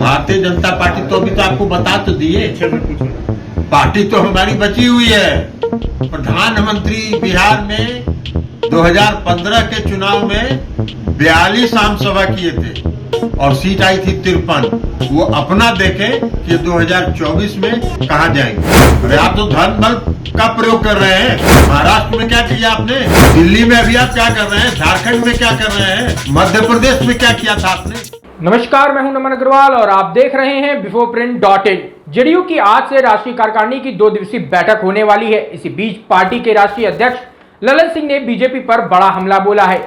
Bharatiya Janata party तो अभी तो आपको बता तो दिए, पार्टी तो हमारी बची हुई है। प्रधानमंत्री बिहार में 2015 के चुनाव में 42 आम सभा किए थे और सीट आई थी 53। वो अपना देखे कि 2024 में कहां जाएंगे। अरे आप तो धन बल का प्रयोग कर रहे हैं। महाराष्ट्र में क्या किया आपने, दिल्ली में अभी आप क्या कर रहे हैं, झारखंड में क्या कर रहे हैं, मध्य प्रदेश में क्या किया था आपने। नमस्कार, मैं हूं नमन अग्रवाल और आप देख रहे हैं biforeprint.in। जेडीयू की आज से राष्ट्रीय कार्यकारिणी की 2 दिवसीय बैठक होने वाली है। इसी बीच पार्टी के राष्ट्रीय अध्यक्ष ललन सिंह ने बीजेपी पर बड़ा हमला बोला है।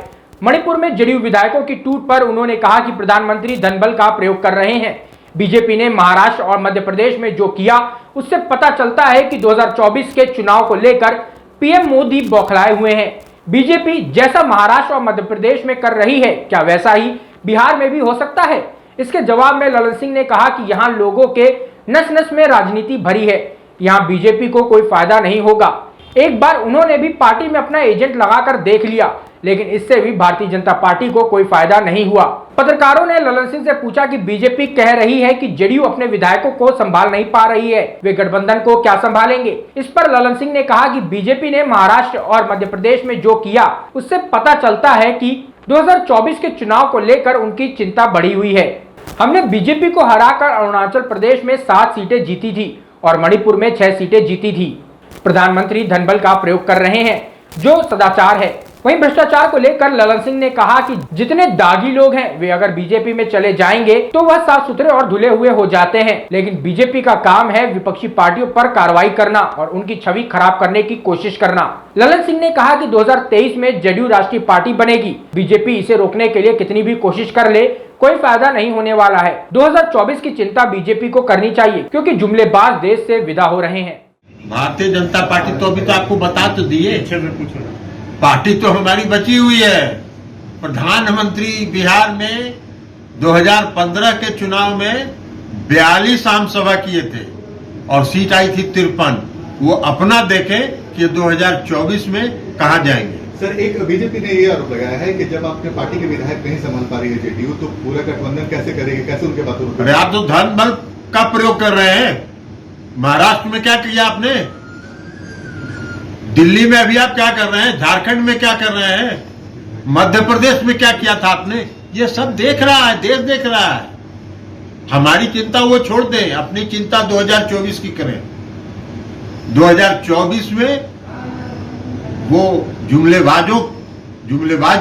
मणिपुर में जेडीयू विधायकों की टूट पर उन्होंने कहा कि प्रधानमंत्री धनबल का प्रयोग कर रहे हैं। बीजेपी ने महाराष्ट्र और मध्य प्रदेश में जो किया उससे पता चलता है कि 2024 के चुनाव को लेकर पीएम मोदी बौखलाए हुए हैं। बीजेपी जैसा महाराष्ट्र और मध्य प्रदेश में कर रही है, क्या वैसा ही बिहार में भी हो सकता है? इसके जवाब में ललन सिंह ने कहा कि यहाँ लोगों के नस नस में राजनीति भरी है, यहाँ बीजेपी को कोई फायदा नहीं होगा। एक बार उन्होंने भी पार्टी में अपना एजेंट लगाकर देख लिया, लेकिन इससे भी भारतीय जनता पार्टी को कोई फायदा नहीं हुआ। पत्रकारों ने ललन सिंह से पूछा कि बीजेपी कह रही है कि जेडीयू अपने विधायकों को संभाल नहीं पा रही है, वे गठबंधन को क्या संभालेंगे। इस पर ललन सिंह ने कहा कि बीजेपी ने महाराष्ट्र और मध्य प्रदेश में जो किया उससे पता चलता है कि 2024 के चुनाव को लेकर उनकी चिंता बढ़ी हुई है। हमने बीजेपी को हराकर अरुणाचल प्रदेश में 7 सीटें जीती थी और मणिपुर में 6 सीटें जीती थी। प्रधानमंत्री धनबल का प्रयोग कर रहे हैं जो सदाचार है। वहीं भ्रष्टाचार को लेकर ललन सिंह ने कहा कि जितने दागी लोग हैं वे अगर बीजेपी में चले जाएंगे तो वह साफ सुथरे और धुले हुए हो जाते हैं, लेकिन बीजेपी का काम है विपक्षी पार्टियों पर कार्रवाई करना और उनकी छवि खराब करने की कोशिश करना। ललन सिंह ने कहा कि 2023 में जेडीयू राष्ट्रीय पार्टी बनेगी। बीजेपी इसे रोकने के लिए कितनी भी कोशिश कर ले, कोई फायदा नहीं होने वाला है। 2024 की चिंता बीजेपी को करनी चाहिए क्योंकि जुमलेबाज देश से विदा हो रहे हैं। भारतीय जनता पार्टी तो अभी तो आपको बता तो दिए, पार्टी तो हमारी बची हुई है। प्रधानमंत्री बिहार में 2015 के चुनाव में 42 आम सभा किए थे और सीट आई थी 53। वो अपना देखे कि 2024 में कहां जाएंगे। सर, एक बीजेपी ने ये आरोप लगाया है कि जब आपने पार्टी के विधायक नहीं संभाल पा रही है जेडीयू, तो पूरा गठबंधन कैसे करेगी, कैसे उनके बातों में। अरे आप तो धन बल का प्रयोग कर रहे हैं। महाराष्ट्र में क्या किया आपने, दिल्ली में अभी आप क्या कर रहे हैं, झारखंड में क्या कर रहे हैं, मध्य प्रदेश में क्या किया था आपने। ये सब देख रहा है, देश देख रहा है। हमारी चिंता वो छोड़ दें, अपनी चिंता 2024 की करें। 2024 में वो जुमलेबाज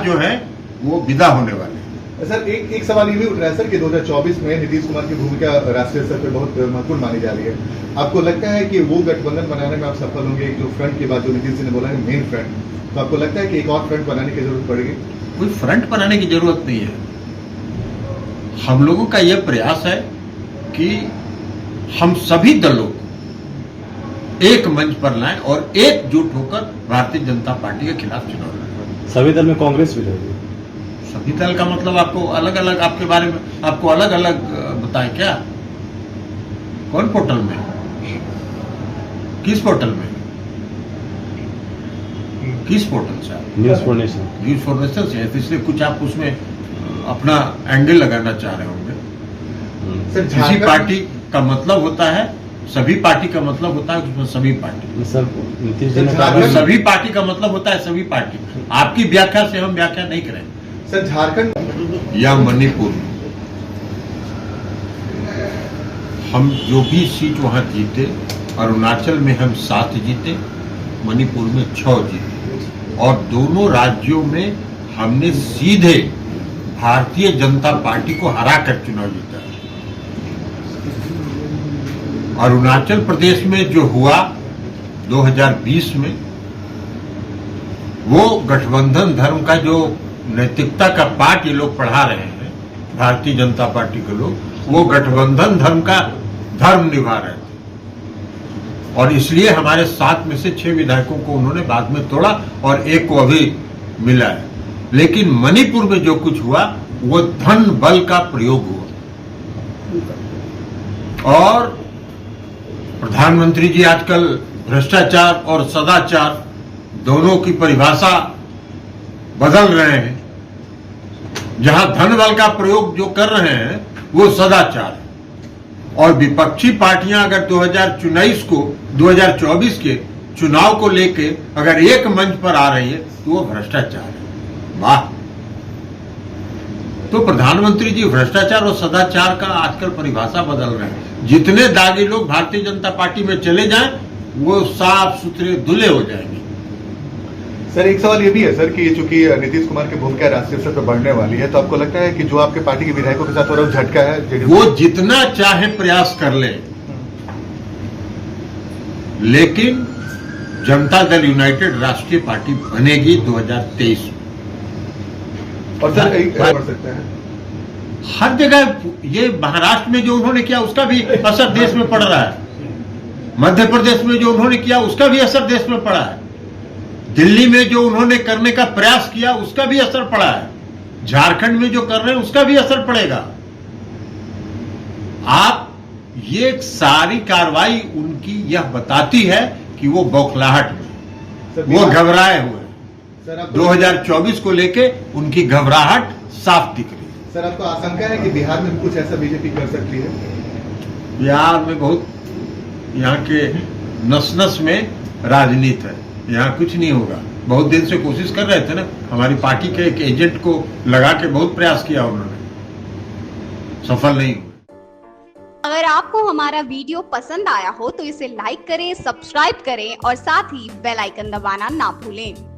जो है वो विदा होने वाले हैं। सर, एक सवाल ये भी उठ रहा है सर कि 2024 में नीतीश कुमार की भूमिका राष्ट्रीय स्तर पर बहुत महत्वपूर्ण मानी जा रही है। आपको लगता है कि वो गठबंधन बनाने में आप सफल होंगे? जो फ्रंट की बात जो नीतीश जी ने बोला है, मेन फ्रंट, तो आपको लगता है कि एक और फ्रंट बनाने की जरूरत पड़ेगी? कोई फ्रंट बनाने की जरूरत नहीं है। हम लोगों का यह प्रयास है कि हम सभी दलों को एक मंच पर लाएं और एकजुट होकर भारतीय जनता पार्टी के खिलाफ चुनाव लड़ें। सभी दल में कांग्रेस भी रहेगी। सभी दल का मतलब आपको अलग अलग, आपके बारे में आपको अलग अलग बताएं क्या? कौन पोर्टल में, किस पोर्टल में, किस पोर्टल से? News for nation. News for nation से, तो इसलिए कुछ आप उसमें अपना एंगल लगाना चाह रहे होंगे। किसी पार्टी का मतलब होता है, सभी पार्टी का मतलब होता है उसमें सभी पार्टी। सर, नीतीश जी ने कहा सभी पार्टी का मतलब होता है सभी पार्टी। आपकी व्याख्या से हम व्याख्या नहीं करें। सर, झारखंड या मणिपुर, हम जो भी सीट वहां जीते, अरुणाचल में हम 7 जीते, मणिपुर में 6 जीते और दोनों राज्यों में हमने सीधे भारतीय जनता पार्टी को हराकर चुनाव जीता। अरुणाचल प्रदेश में जो हुआ 2020 में, वो गठबंधन धर्म का जो नैतिकता का पाठ ये लोग पढ़ा रहे हैं, भारतीय जनता पार्टी के लोग, वो गठबंधन धर्म का धर्म निभा रहे थे और इसलिए हमारे 7 में से 6 विधायकों को उन्होंने बाद में तोड़ा और एक को अभी मिला है। लेकिन मणिपुर में जो कुछ हुआ वो धन बल का प्रयोग हुआ और प्रधानमंत्री जी आजकल भ्रष्टाचार और सदाचार दोनों की परिभाषा बदल रहे हैं। जहां धन बल का प्रयोग जो कर रहे हैं वो सदाचार है और विपक्षी पार्टियां अगर 2024 के चुनाव को लेके अगर एक मंच पर आ रही है तो वो भ्रष्टाचार है। वाह! तो प्रधानमंत्री जी भ्रष्टाचार और सदाचार का आजकल परिभाषा बदल रहे हैं। जितने दागी लोग भारतीय जनता पार्टी में चले जाएं वो साफ सुथरे धुले हो जाएंगे। सर एक सवाल ये भी है सर कि चूंकि नीतीश कुमार की भूमिका राष्ट्रीय स्तर पर बढ़ने वाली है, तो आपको लगता है कि जो आपके पार्टी के विधायकों के साथ हो रहा है झटका है? वो जितना चाहे प्रयास कर ले, लेकिन जनता दल यूनाइटेड राष्ट्रीय पार्टी बनेगी 2023 में। और सर कहीं बढ़ सकता है हर जगह। ये महाराष्ट्र में जो उन्होंने किया उसका भी असर देश में पड़ रहा है। मध्य प्रदेश में जो उन्होंने किया उसका भी असर देश में पड़ा है। दिल्ली में जो उन्होंने करने का प्रयास किया उसका भी असर पड़ा है। झारखंड में जो कर रहे हैं उसका भी असर पड़ेगा। आप ये सारी कार्रवाई उनकी यह बताती है कि वो बौखलाहट में, वो घबराए हुए हैं। 2024 को लेके उनकी घबराहट साफ दिख रही है। सर आपको आशंका है कि बिहार में कुछ ऐसा बीजेपी कर सकती है? बिहार में बहुत यहाँ के नस-नस में राजनीति है। यहाँ कुछ नहीं होगा। बहुत दिन से कोशिश कर रहे थे ना, हमारी पार्टी के एक एजेंट को लगा के बहुत प्रयास किया उन्होंने, सफल नहीं हुआ। अगर आपको हमारा वीडियो पसंद आया हो तो इसे लाइक करें, सब्सक्राइब करें और साथ ही बेल आइकन दबाना ना भूलें।